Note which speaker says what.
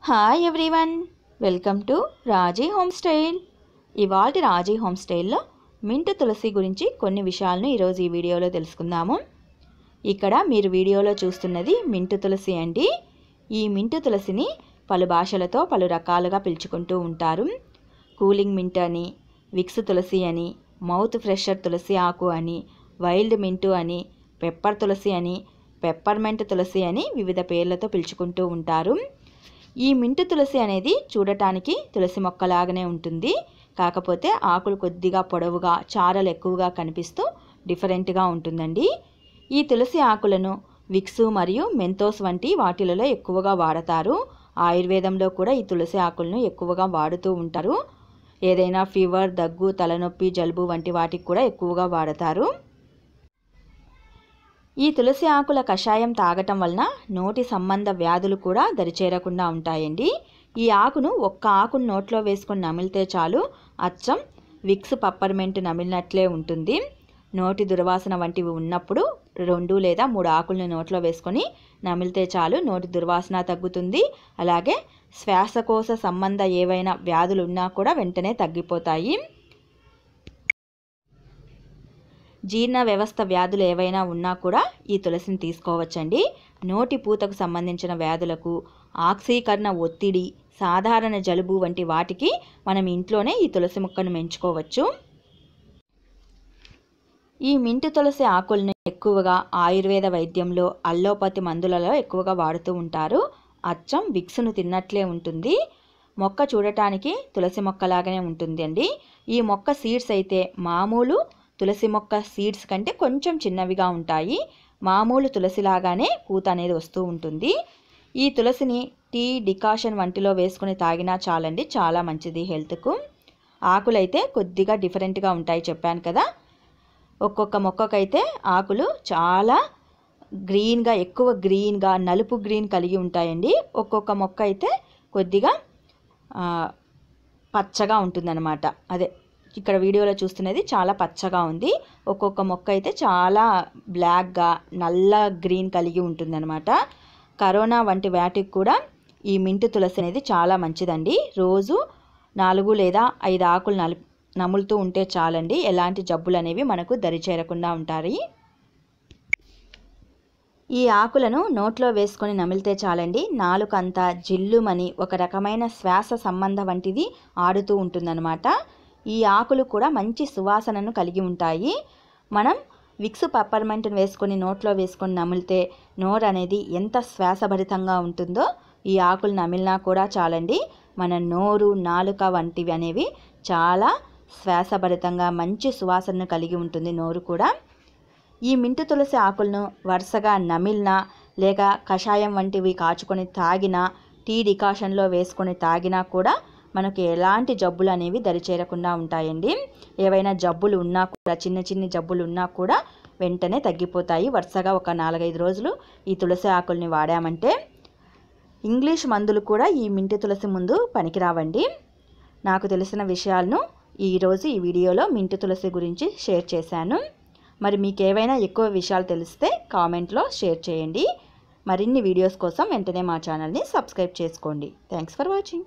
Speaker 1: Hi everyone, welcome to Raji home style. ఇవాల్టి రాజీ home స్టైల్లో mint తులసి గురించి కొన్ని విషయాలను ఈరోజు ఈ వీడియోలో తెలుసుకుందాము. ఇక్కడ మీరు వీడియోలో చూస్తున్నది మింట్ తులసి అండి. ఈ మింట్ తులసిని పలు భాషలతో పలు రకాలుగా పిలుచుకుంటూ ఉంటారు. కూలింగ్ మింట్ అని, విక్స్ తులసి అని, మౌత్ ఫ్రెషర్ తులసి ఆకు అని, వైల్డ్ మింటు అని, పెప్పర్ తులసి అని, పెప్పర్మెంట్ తులసి అని వివిధ పేర్లతో పిలుచుకుంటూ ఉంటారు. ఈ మింట్ తులసి అనేది చూడటానికి తులసి మొక్కలాగానే ఉంటుంది. కాకపోతే ఆకులు కొద్దిగా పొడవుగా, చారలు ఎక్కువగా కనిపిస్తూ డిఫరెంట్గా ఉంటుందండి. ఈ తులసి ఆకులను విక్స్ మరియు మెంతోస్ వంటి వాటిలలో ఎక్కువగా వాడతారు. ఆయుర్వేదంలో కూడా ఈ తులసి ఆకులను ఎక్కువగా వాడుతూ ఉంటారు. ఏదైనా ఫీవర్, దగ్గు, తలనొప్పి, జలుబు వంటి వాటికి కూడా ఎక్కువగా వాడతారు. ఈ తులసి ఆకుల కషాయం తాగటం వలన నోటి సంబంధ వ్యాధులు కూడా దరిచేరకుండా ఉంటాయండి. ఈ ఆకును ఒక్క ఆకును నోట్లో వేసుకొని నమిలితే చాలు, అచ్చం విక్స్ పెప్పర్మెంట్ నమిలినట్లే ఉంటుంది. నోటి దుర్వాసన వంటివి ఉన్నప్పుడు 2 లేదా 3 ఆకులను నోట్లో వేసుకొని నమిలితే చాలు, నోటి దుర్వాసన తగ్గుతుంది. అలాగే శ్వాసకోశ సంబంధ ఏవైనా వ్యాధులు ఉన్నా కూడా వెంటనే తగ్గిపోతాయి. జీర్ణ వ్యవస్థ వ్యాధులు ఏవైనా ఉన్నా కూడా ఈ తులసిని తీసుకోవచ్చండి. నోటి పూతకు సంబంధించిన వ్యాధులకు, ఆక్సీకరణ ఒత్తిడి, సాధారణ జలుబు వంటి వాటికి మనం ఇంట్లోనే ఈ తులసి మొక్కను పెంచుకోవచ్చు. ఈ మింట్ తులసి ఆకులను ఎక్కువగా ఆయుర్వేద వైద్యంలో, అల్లోపతి మందులలో ఎక్కువగా వాడుతూ ఉంటారు. అచ్చం విక్స్ను తిన్నట్లే ఉంటుంది. మొక్క చూడటానికి తులసి మొక్కలాగానే ఉంటుంది అండి. ఈ మొక్క సీడ్స్ అయితే మామూలు తులసి మొక్క సీడ్స్ కంటే కొంచెం చిన్నవిగా ఉంటాయి. మామూలు తులసిలాగానే పూత అనేది వస్తూ ఉంటుంది. ఈ తులసిని టీ, డికాషన్ వంటిలో వేసుకుని తాగినా చాలండి, చాలా మంచిది హెల్త్కు. ఆకులైతే కొద్దిగా డిఫరెంట్గా ఉంటాయి చెప్పాను కదా. ఒక్కొక్క మొక్కకైతే ఆకులు చాలా గ్రీన్గా, ఎక్కువ గ్రీన్గా, నలుపు గ్రీన్ కలిగి ఉంటాయండి. ఒక్కొక్క మొక్క అయితే కొద్దిగా పచ్చగా ఉంటుందన్నమాట. అదే ఇక్కడ వీడియోలో చూస్తున్నది చాలా పచ్చగా ఉంది. ఒక్కొక్క మొక్క అయితే చాలా బ్లాక్గా, నల్ల గ్రీన్ కలిగి ఉంటుందన్నమాట. కరోనా వంటి వాటికి కూడా ఈ మింట్ తులసి అనేది చాలా మంచిదండి. రోజు 4 లేదా 5 ఆకులు నములుతూ ఉంటే చాలండి, ఎలాంటి జబ్బులు అనేవి మనకు దరిచేరకుండా ఉంటాయి. ఈ ఆకులను నోట్లో వేసుకొని నమిలితే చాలండి, నాలుకంతా జిల్లుమని ఒక రకమైన శ్వాస సంబంధ వంటిది ఆడుతూ ఉంటుందన్నమాట. ఈ ఆకులు కూడా మంచి సువాసనను కలిగి ఉంటాయి. మనం విక్స్ పెప్పర్మెంట్ని వేసుకొని నోట్లో వేసుకొని నమిలితే నోరు అనేది ఎంత శ్వాసభరితంగా ఉంటుందో ఈ ఆకులు నమిలినా కూడా చాలండి, మన నోరు, నాలుక వంటివి అనేవి చాలా శ్వాసభరితంగా మంచి సువాసనను కలిగి ఉంటుంది నోరు కూడా. ఈ మింట్ తులసి ఆకులను వరుసగా నమిలినా, లేక కషాయం వంటివి కాచుకొని తాగినా, టీ డికాషన్లో వేసుకొని తాగినా కూడా మనకు ఎలాంటి జబ్బులు అనేవి దరిచేరకుండా ఉంటాయండి. ఏవైనా జబ్బులు ఉన్నా కూడా, చిన్న జబ్బులు ఉన్నా కూడా వెంటనే తగ్గిపోతాయి వరుసగా ఒక 4-5 రోజులు ఈ తులసి ఆకుల్ని వాడామంటే. ఇంగ్లీష్ మందులు కూడా ఈ మింట్ తులసి ముందు పనికిరావండి. నాకు తెలిసిన విషయాలను ఈరోజు ఈ వీడియోలో మింట్ తులసి గురించి షేర్ చేశాను. మరి మీకు ఏవైనా ఎక్కువ విషయాలు తెలిస్తే కామెంట్లో షేర్ చేయండి. మరిన్ని వీడియోస్ కోసం వెంటనే మా ఛానల్ని సబ్స్క్రైబ్ చేసుకోండి. Thanks for watching.